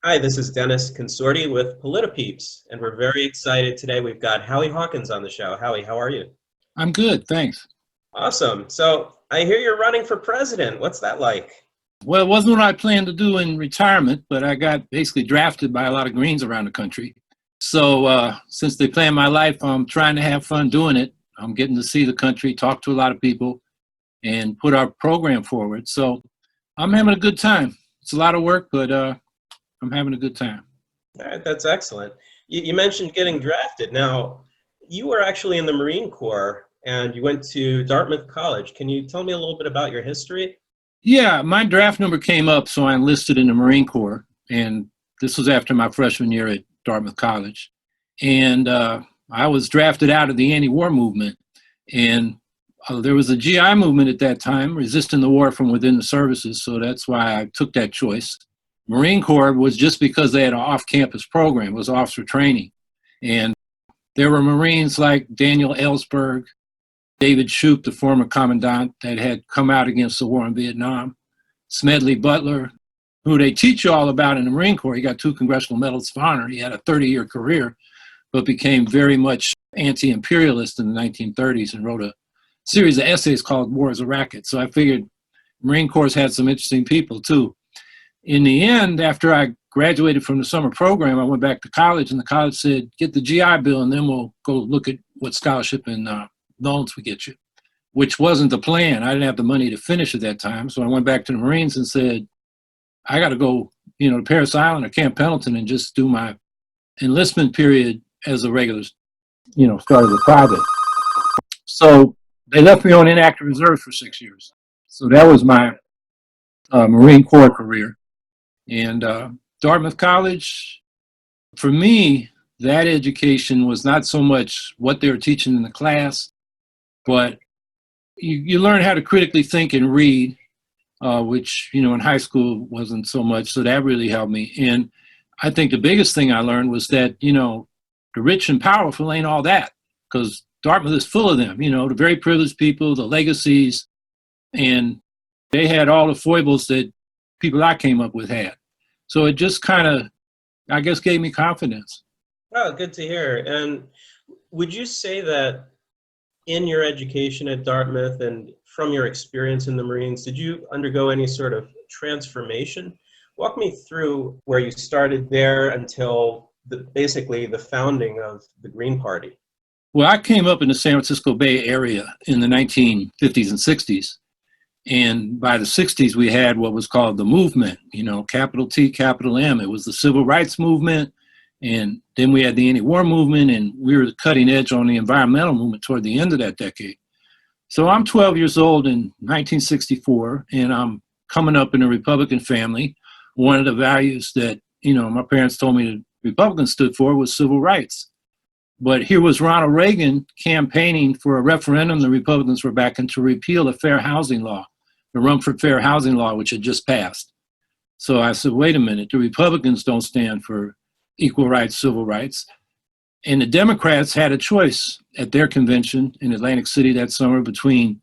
Hi, this is Dennis Consorti with Politipeeps, and we're very excited today. We've got Howie Hawkins on the show. Howie, how are you? I'm good, thanks. Awesome. So I hear you're running for president. What's that like? Well, it wasn't what I planned to do in retirement, but I got basically drafted by a lot of Greens around the country. So since they plan my life, I'm trying to have fun doing it. I'm getting to see the country, talk to a lot of people, and put our program forward. So I'm having a good time. It's a lot of work, but I'm having a good time. All right, that's excellent. You mentioned getting drafted. Now, you were actually in the Marine Corps and you went to Dartmouth College. Can you tell me a little bit about your history? Yeah, my draft number came up, so I enlisted in the Marine Corps, and this was after my freshman year at Dartmouth College. And I was drafted out of the anti-war movement, and there was a GI movement at that time, resisting the war from within the services, so that's why I took that choice. Marine Corps was just because they had an off-campus program, it was officer training. And there were Marines like Daniel Ellsberg, David Shoup, the former commandant that had come out against the war in Vietnam, Smedley Butler, who they teach you all about in the Marine Corps. He got 2 Congressional Medals of Honor. He had a 30-year career, but became very much anti-imperialist in the 1930s and wrote a series of essays called War is a Racket. So I figured Marine Corps had some interesting people too. In the end, after I graduated from the summer program, I went back to college, and the college said, get the GI Bill, and then we'll go look at what scholarship and loans we get you, which wasn't the plan. I didn't have the money to finish at that time. So I went back to the Marines and said, I got to go, to Parris Island or Camp Pendleton and just do my enlistment period as a regular, start as a private. So they left me on inactive reserve for 6 years. So that was my Marine Corps career. And Dartmouth College, for me, that education was not so much what they were teaching in the class, but you learn how to critically think and read, which, in high school wasn't so much. So that really helped me. And I think the biggest thing I learned was that, the rich and powerful ain't all that, because Dartmouth is full of them, the very privileged people, the legacies, and they had all the foibles that people I came up with had. So it just kind of, I guess, gave me confidence. Oh, good to hear. And would you say that in your education at Dartmouth and from your experience in the Marines, did you undergo any sort of transformation? Walk me through where you started there until basically the founding of the Green Party. Well, I came up in the San Francisco Bay Area in the 1950s and 60s. And by the 60s, we had what was called the movement, capital T, capital M. It was the civil rights movement. And then we had the anti-war movement, and we were cutting edge on the environmental movement toward the end of that decade. So I'm 12 years old in 1964, and I'm coming up in a Republican family. One of the values that, my parents told me the Republicans stood for was civil rights. But here was Ronald Reagan campaigning for a referendum the Republicans were backing to repeal the fair housing law, the Rumford Fair Housing Law, which had just passed. So I said, wait a minute, the Republicans don't stand for equal rights, civil rights. And the Democrats had a choice at their convention in Atlantic City that summer between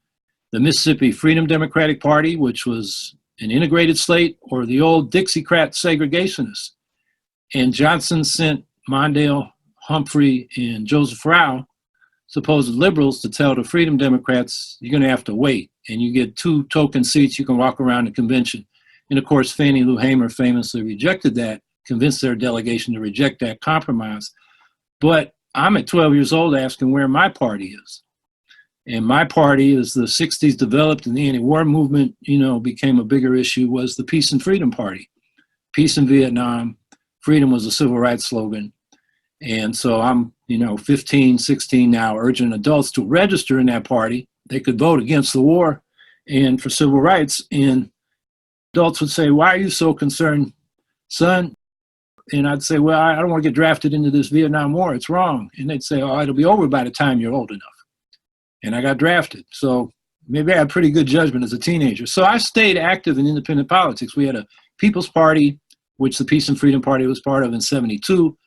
the Mississippi Freedom Democratic Party, which was an integrated slate, or the old Dixiecrat segregationists. And Johnson sent Mondale, Humphrey, and Joseph Rao, supposed liberals, to tell the Freedom Democrats, you're going to have to wait. And you get 2 token seats, you can walk around the convention. And of course, Fannie Lou Hamer famously rejected that, convinced their delegation to reject that compromise. But I'm at 12 years old asking where my party is. And my party, as the 60s developed and the anti-war movement, became a bigger issue, was the Peace and Freedom Party. Peace in Vietnam, freedom was a civil rights slogan. And so I'm, 15, 16 now, urging adults to register in that party. They could vote against the war and for civil rights. And adults would say, why are you so concerned, son? And I'd say, well, I don't want to get drafted into this Vietnam War. It's wrong. And they'd say, oh, it'll be over by the time you're old enough. And I got drafted. So maybe I had pretty good judgment as a teenager. So I stayed active in independent politics. We had a People's Party, which the Peace and Freedom Party was part of in '72.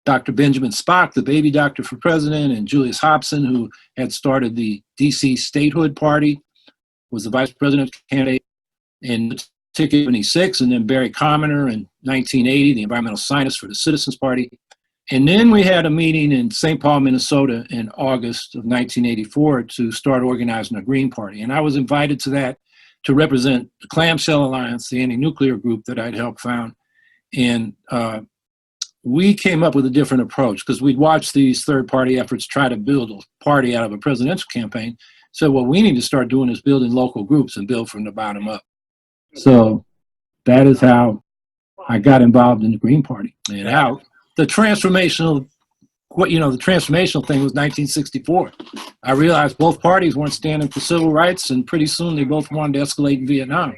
Dr. Benjamin Spock, the baby doctor for president, and Julius Hobson, who had started the DC Statehood Party, was the vice president candidate. And ticket 76, and then Barry Commoner in 1980, the environmental scientist for the Citizens Party. And then we had a meeting in St. Paul, Minnesota in August of 1984 to start organizing a Green Party. And I was invited to that to represent the Clamshell Alliance, the anti-nuclear group that I'd helped found. And we came up with a different approach because we'd watched these third-party efforts try to build a party out of a presidential campaign. So what we need to start doing is building local groups and build from the bottom up. So that is how I got involved in the Green Party. And how the transformational thing was 1964. I realized both parties weren't standing for civil rights, and pretty soon they both wanted to escalate in Vietnam.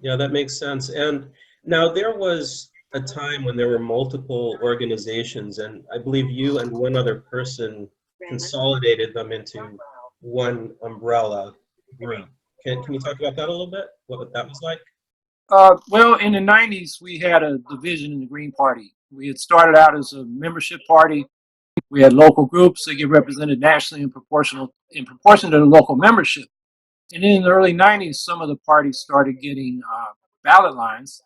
Yeah, that makes sense. And now there was a time when there were multiple organizations, and I believe you and one other person consolidated them into one umbrella group. Can you talk about that a little bit? What that was like? Well, in the 90s, we had a division in the Green Party. We had started out as a membership party. We had local groups that get represented nationally in proportion to the local membership. And then in the early 90s, some of the parties started getting ballot lines,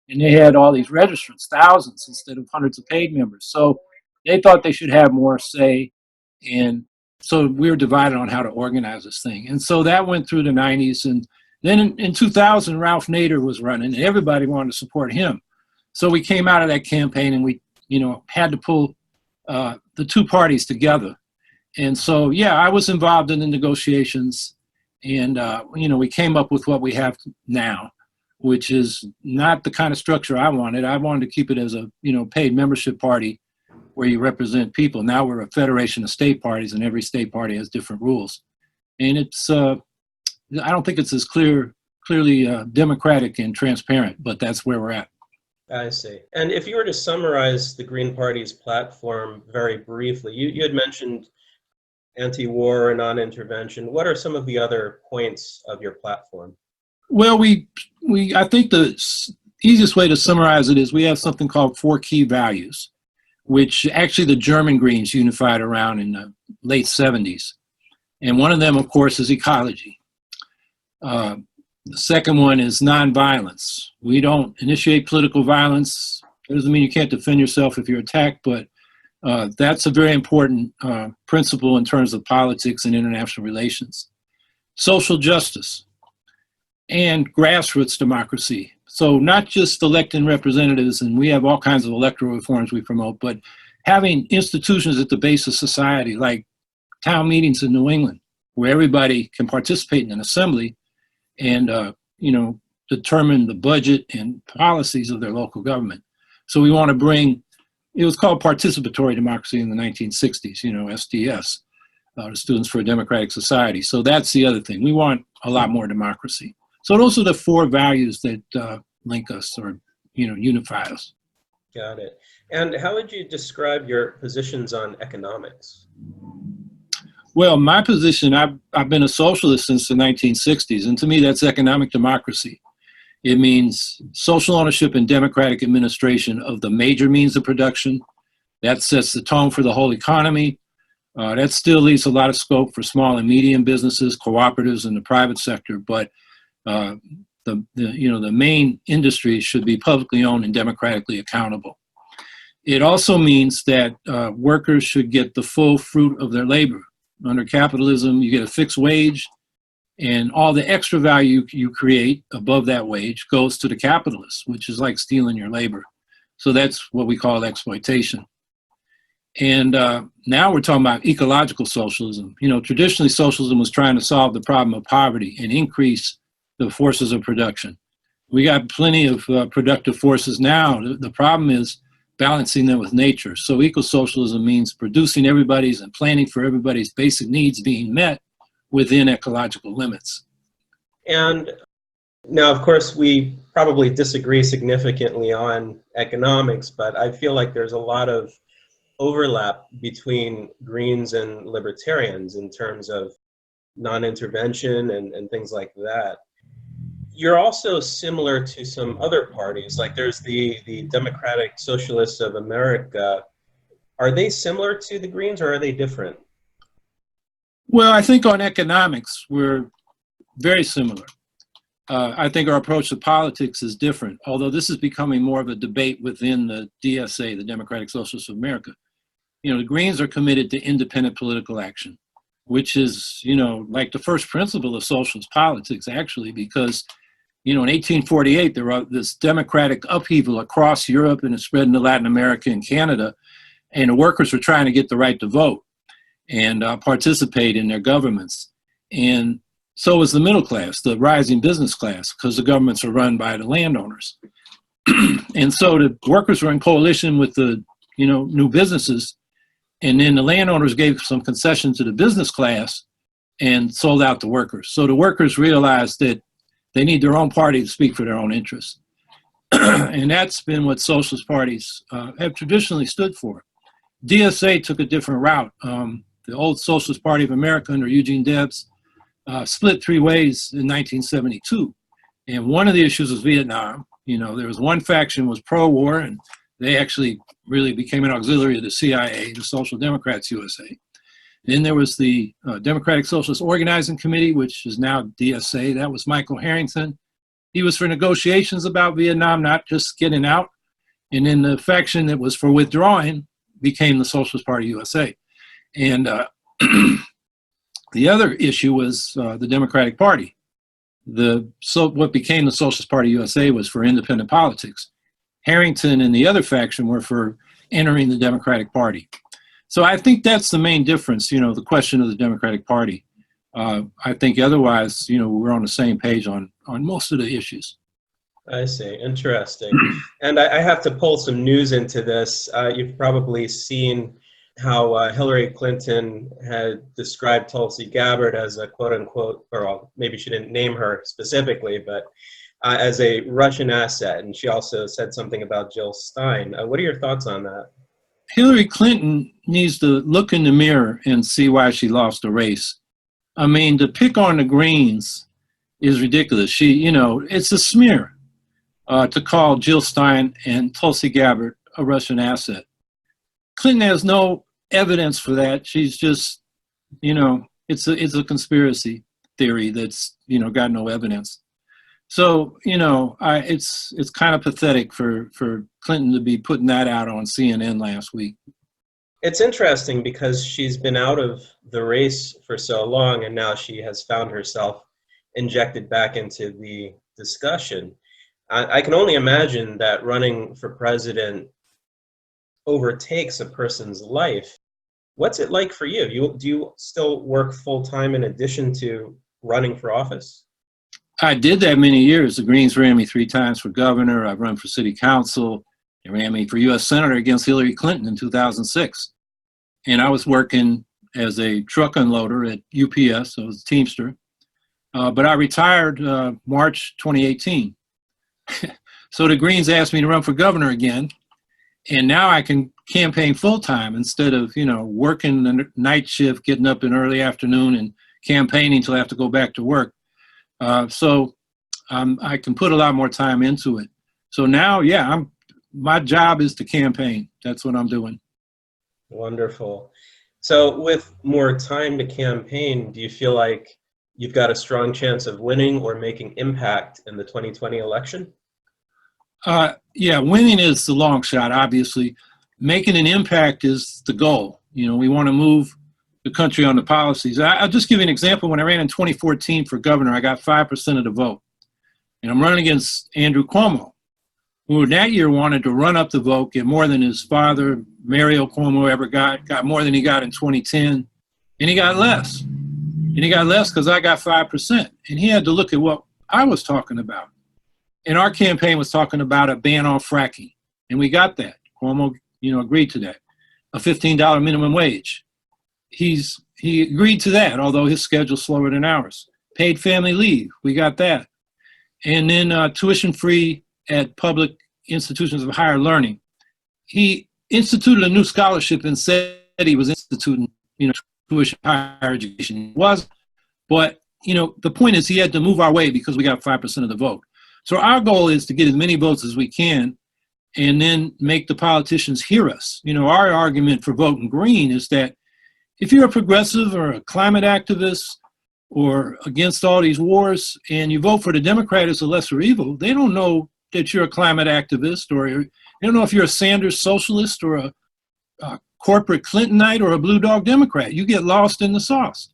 and they had all these registrants, thousands instead of hundreds of paid members. So they thought they should have more say. And so we were divided on how to organize this thing. And so that went through the 90s. And then in 2000, Ralph Nader was running, and everybody wanted to support him. So we came out of that campaign, and we, had to pull the two parties together. And so, yeah, I was involved in the negotiations, and, we came up with what we have now, which is not the kind of structure I wanted. I wanted to keep it as a, paid membership party where you represent people. Now we're a federation of state parties, and every state party has different rules. And it's, I don't think it's as clearly democratic and transparent, but that's where we're at. I see. And if you were to summarize the Green Party's platform very briefly, you had mentioned anti-war and non-intervention. What are some of the other points of your platform? Well, I think the easiest way to summarize it is we have something called 4 key values, which actually the German Greens unified around in the late 70s. And one of them, of course, is ecology. The second one is nonviolence. We don't initiate political violence. It doesn't mean you can't defend yourself if you're attacked, but that's a very important principle in terms of politics and international relations. Social justice and grassroots democracy. So not just electing representatives, and we have all kinds of electoral reforms we promote, but having institutions at the base of society, like town meetings in New England, where everybody can participate in an assembly and determine the budget and policies of their local government. So we want to bring, it was called participatory democracy in the 1960s, SDS, the Students for a Democratic Society. So that's the other thing. We want a lot more democracy. So those are the 4 values that link us or, unify us. Got it. And how would you describe your positions on economics? Well, my position, I've been a socialist since the 1960s, and to me that's economic democracy. It means social ownership and democratic administration of the major means of production. That sets the tone for the whole economy. That still leaves a lot of scope for small and medium businesses, cooperatives, and the private sector, but the main industry should be publicly owned and democratically accountable. It also means that workers should get the full fruit of their labor. Under capitalism, you get a fixed wage, and all the extra value you create above that wage goes to the capitalists, which is like stealing your labor. So that's what we call exploitation. And now we're talking about ecological socialism. Traditionally socialism was trying to solve the problem of poverty and increase the forces of production. We got plenty of productive forces now. The problem is balancing them with nature. So eco-socialism means producing everybody's and planning for everybody's basic needs being met within ecological limits. And now, of course, we probably disagree significantly on economics, but I feel like there's a lot of overlap between Greens and Libertarians in terms of non-intervention and things like that. You're also similar to some other parties, like there's the Democratic Socialists of America. Are they similar to the Greens or are they different? Well, I think on economics, we're very similar. I think our approach to politics is different, although this is becoming more of a debate within the DSA, the Democratic Socialists of America. The Greens are committed to independent political action, which is, like the first principle of socialist politics, actually, because, in 1848, there was this democratic upheaval across Europe and it spread into Latin America and Canada, and the workers were trying to get the right to vote and participate in their governments. And so was the middle class, the rising business class, because the governments are run by the landowners. And so the workers were in coalition with the, new businesses. And then the landowners gave some concession to the business class and sold out the workers. So the workers realized that they need their own party to speak for their own interests. And that's been what socialist parties have traditionally stood for. DSA took a different route. The old Socialist Party of America under Eugene Debs split three ways in 1972. And one of the issues was Vietnam. There was one faction was pro-war, and they actually really became an auxiliary of the CIA, the Social Democrats USA. Then there was the Democratic Socialist Organizing Committee, which is now DSA. That was Michael Harrington. He was for negotiations about Vietnam, not just getting out. And then the faction that was for withdrawing became the Socialist Party USA. And the other issue was the Democratic Party. What became the Socialist Party USA was for independent politics. Harrington and the other faction were for entering the Democratic Party. So I think that's the main difference, the question of the Democratic Party. I think otherwise, we're on the same page on most of the issues. I see. Interesting. And I have to pull some news into this. You've probably seen how Hillary Clinton had described Tulsi Gabbard as a quote unquote, or well, maybe she didn't name her specifically, but as a Russian asset. And she also said something about Jill Stein. What are your thoughts on that? Hillary Clinton needs to look in the mirror and see why she lost the race. I mean, to pick on the Greens is ridiculous. It's a smear to call Jill Stein and Tulsi Gabbard a Russian asset. Clinton has no evidence for that. She's just, it's a conspiracy theory that's, got no evidence. So, it's kind of pathetic for Clinton to be putting that out on CNN last week. It's interesting because she's been out of the race for so long, and now she has found herself injected back into the discussion. I can only imagine that running for president overtakes a person's life. What's it like for you? Do you still work full-time in addition to running for office? I did that many years. The Greens ran me 3 times for governor. I've run for city council. They ran me for U.S. Senator against Hillary Clinton in 2006. And I was working as a truck unloader at UPS. I was a Teamster. But I retired March 2018. So the Greens asked me to run for governor again. And now I can campaign full-time instead of, working the night shift, getting up in early afternoon and campaigning until I have to go back to work. So I can put a lot more time into it. So now, my job is to campaign. That's what I'm doing. Wonderful. So with more time to campaign, do you feel like you've got a strong chance of winning or making impact in the 2020 election? Winning is the long shot, obviously. Making an impact is the goal. We want to move the country on the policies. I'll just give you an example. When I ran in 2014 for governor, I got 5% of the vote. And I'm running against Andrew Cuomo, who that year wanted to run up the vote, get more than his father, Mario Cuomo, ever got more than he got in 2010, and he got less. And he got less because I got 5%. And he had to look at what I was talking about. And our campaign was talking about a ban on fracking. And we got that. Cuomo, agreed to that. A $15 minimum wage. He agreed to that, although his schedule's slower than ours. Paid family leave. We got that. And then tuition free at public institutions of higher learning. He instituted a new scholarship and said he was instituting, tuition higher education. He was, but the point is he had to move our way because we got 5% of the vote. So our goal is to get as many votes as we can and then make the politicians hear us. Our argument for voting green is that if you're a progressive or a climate activist or against all these wars, and you vote for the Democrat as a lesser evil, they don't know that you're a climate activist, or they don't know if you're a Sanders socialist or a corporate Clintonite or a blue dog Democrat. You get lost in the sauce.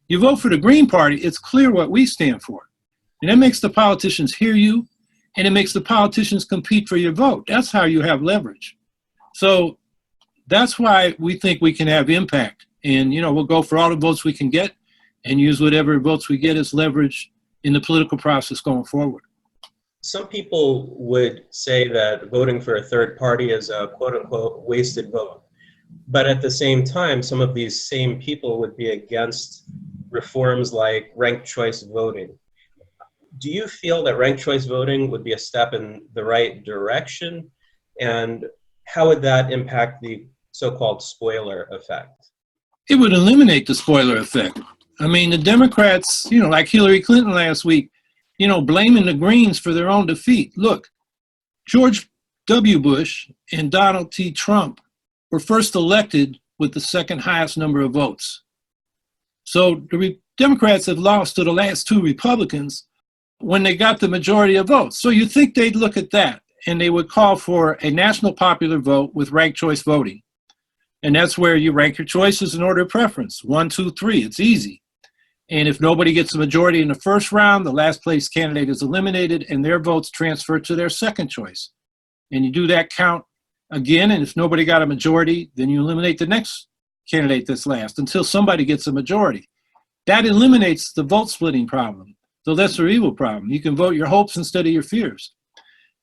You vote for the Green Party, it's clear what we stand for. And that makes the politicians hear you, and it makes the politicians compete for your vote. That's how you have leverage. So that's why we think we can have impact. And, we'll go for all the votes we can get and use whatever votes we get as leverage in the political process going forward. Some people would say that voting for a third party is a quote-unquote wasted vote. But at the same time, some of these same people would be against reforms like ranked choice voting. Do you feel that ranked choice voting would be a step in the right direction? And how would that impact the so-called spoiler effect? It would eliminate the spoiler effect. I mean, the Democrats, like Hillary Clinton last week, blaming the Greens for their own defeat. Look, George W. Bush and Donald T. Trump were first elected with the second highest number of votes. So the Democrats have lost to the last two Republicans when they got the majority of votes. So you think they'd look at that and they would call for a national popular vote with ranked choice voting. And that's where you rank your choices in order of preference. 1, 2, 3, it's easy. And if nobody gets a majority in the first round, the last place candidate is eliminated and their votes transfer to their second choice. And you do that count again, and if nobody got a majority, then you eliminate the next candidate that's last until somebody gets a majority. That eliminates the vote splitting problem, the lesser evil problem. You can vote your hopes instead of your fears.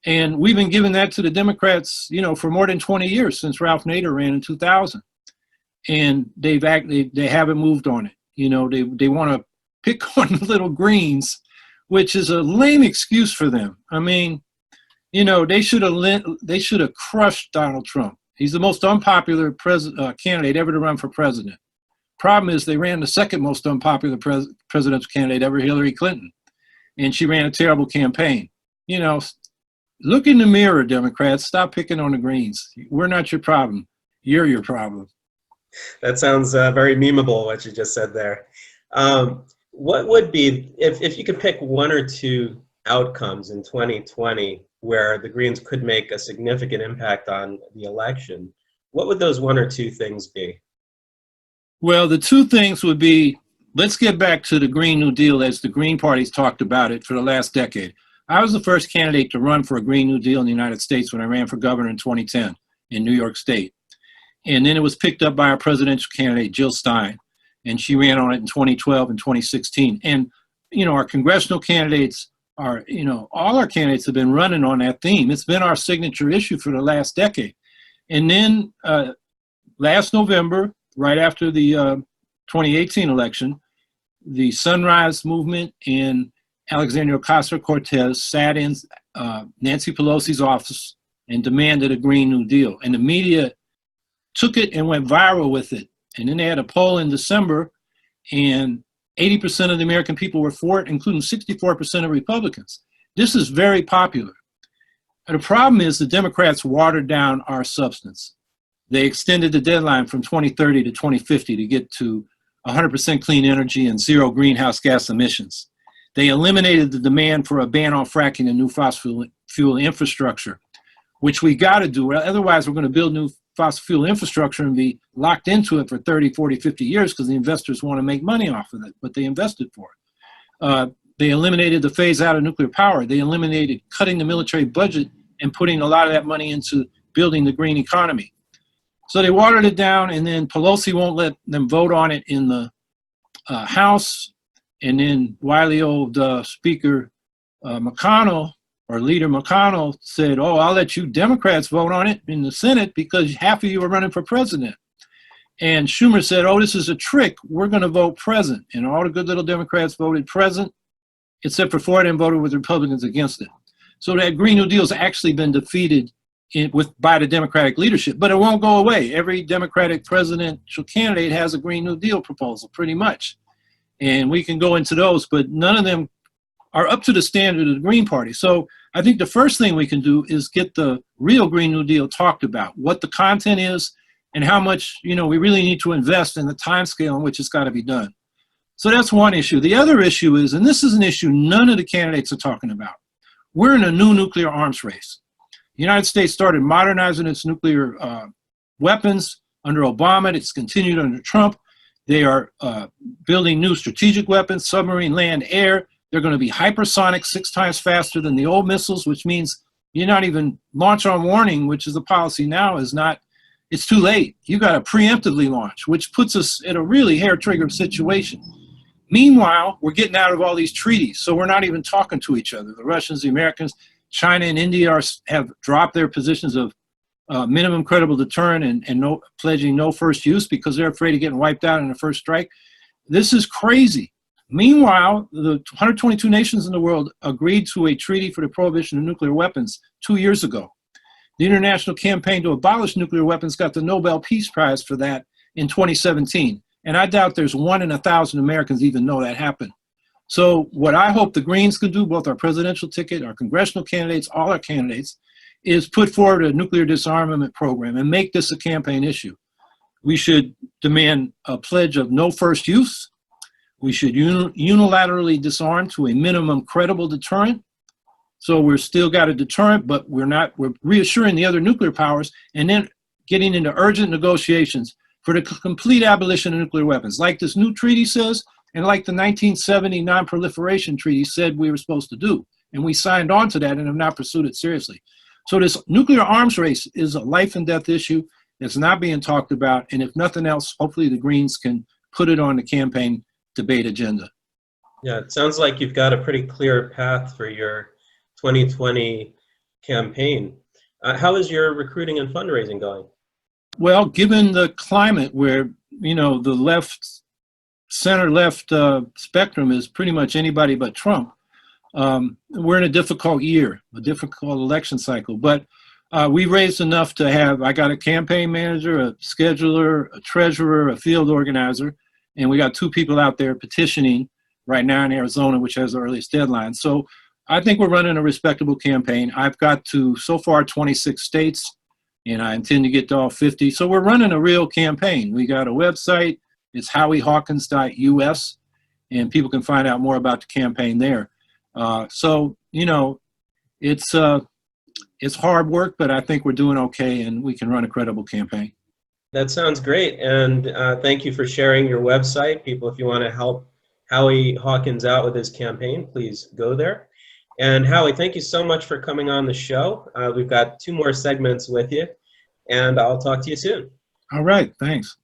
And we've been giving that to the Democrats, for more than 20 years since Ralph Nader ran in 2000. And they haven't moved on it. They want to pick on the little Greens, which is a lame excuse for them. I mean, they should have crushed Donald Trump. He's the most unpopular candidate ever to run for president. Problem is, they ran the second most unpopular presidential candidate ever, Hillary Clinton, and she ran a terrible campaign. Look in the mirror, Democrats. Stop picking on the Greens. We're not your problem. You're your problem. That sounds very memeable, what you just said there. What would be, if you could pick one or two outcomes in 2020 where the Greens could make a significant impact on the election, what would those one or two things be? Well, the two things would be, let's get back to the Green New Deal as the Green Party's talked about it for the last decade. I was the first candidate to run for a Green New Deal in the United States when I ran for governor in 2010 in New York State. And then it was picked up by our presidential candidate, Jill Stein, and she ran on it in 2012 and 2016. And, our congressional candidates are, all our candidates have been running on that theme. It's been our signature issue for the last decade. And then last November, right after the 2018 election, the Sunrise Movement and Alexandria Ocasio-Cortez sat in Nancy Pelosi's office and demanded a Green New Deal. And the media took it and went viral with it. And then they had a poll in December, and 80% of the American people were for it, including 64% of Republicans. This is very popular. And the problem is the Democrats watered down our substance. They extended the deadline from 2030 to 2050 to get to 100% clean energy and zero greenhouse gas emissions. They eliminated the demand for a ban on fracking and new fossil fuel infrastructure, which we got to do. Otherwise, we're going to build new fossil fuel infrastructure and be locked into it for 30, 40, 50 years because the investors want to make money off of it, but they invested for it. They eliminated the phase out of nuclear power. They eliminated cutting the military budget and putting a lot of that money into building the green economy. So they watered it down, and then Pelosi won't let them vote on it in the House. And then wily old Speaker McConnell, or Leader McConnell, said, oh, I'll let you Democrats vote on it in the Senate because half of you are running for president. And Schumer said, oh, this is a trick. We're going to vote present. And all the good little Democrats voted present, except for 4 of them voted with Republicans against it. So that Green New Deal has actually been defeated by the Democratic leadership, but it won't go away. Every Democratic presidential candidate has a Green New Deal proposal, pretty much. And we can go into those, but none of them are up to the standard of the Green Party. So I think the first thing we can do is get the real Green New Deal talked about, what the content is and how much, we really need to invest in the time scale in which it's got to be done. So that's one issue. The other issue is, and this is an issue none of the candidates are talking about, we're in a new nuclear arms race. The United States started modernizing its nuclear weapons under Obama. It's continued under Trump. They are building new strategic weapons, submarine, land, air. They're going to be hypersonic, 6 times faster than the old missiles, which means you're not even launch on warning, which is the policy now, is not, it's too late. You got to preemptively launch, which puts us in a really hair-trigger situation. Meanwhile, we're getting out of all these treaties, so we're not even talking to each other. The Russians, the Americans, China, and India have dropped their positions of minimum credible deterrent and pledging no first use because they're afraid of getting wiped out in the first strike. This is crazy. Meanwhile, the 122 nations in the world agreed to a treaty for the prohibition of nuclear weapons 2 years ago. The international campaign to abolish nuclear weapons got the Nobel Peace Prize for that in 2017. And I doubt there's 1 in 1,000 Americans even know that happened. So what I hope the Greens can do, both our presidential ticket, our congressional candidates, all our candidates, is put forward a nuclear disarmament program and make this a campaign issue. We should demand a pledge of no first use. We should unilaterally disarm to a minimum credible deterrent. So we're still got a deterrent, but we're reassuring the other nuclear powers and then getting into urgent negotiations for the complete abolition of nuclear weapons, like this new treaty says, and like the 1970 Non-Proliferation Treaty said we were supposed to do. And we signed on to that and have not pursued it seriously. So this nuclear arms race is a life and death issue that's not being talked about. And if nothing else, hopefully the Greens can put it on the campaign debate agenda. Yeah, it sounds like you've got a pretty clear path for your 2020 campaign. How is your recruiting and fundraising going? Well, given the climate where, you know, the center-left spectrum is pretty much anybody but Trump, we're in a difficult year, a difficult election cycle. But we raised enough to have, I got a campaign manager, a scheduler, a treasurer, a field organizer, and we got 2 people out there petitioning right now in Arizona, which has the earliest deadline. So I think we're running a respectable campaign. I've got to, so far, 26 states. And I intend to get to all 50. So we're running a real campaign. We got a website. It's howiehawkins.us, and people can find out more about the campaign there. So, you know, it's hard work, but I think we're doing okay, and we can run a credible campaign. That sounds great. And thank you for sharing your website. People, if you want to help Howie Hawkins out with his campaign, please go there. And Howie, thank you so much for coming on the show. We've got 2 more segments with you, and I'll talk to you soon. All right, thanks.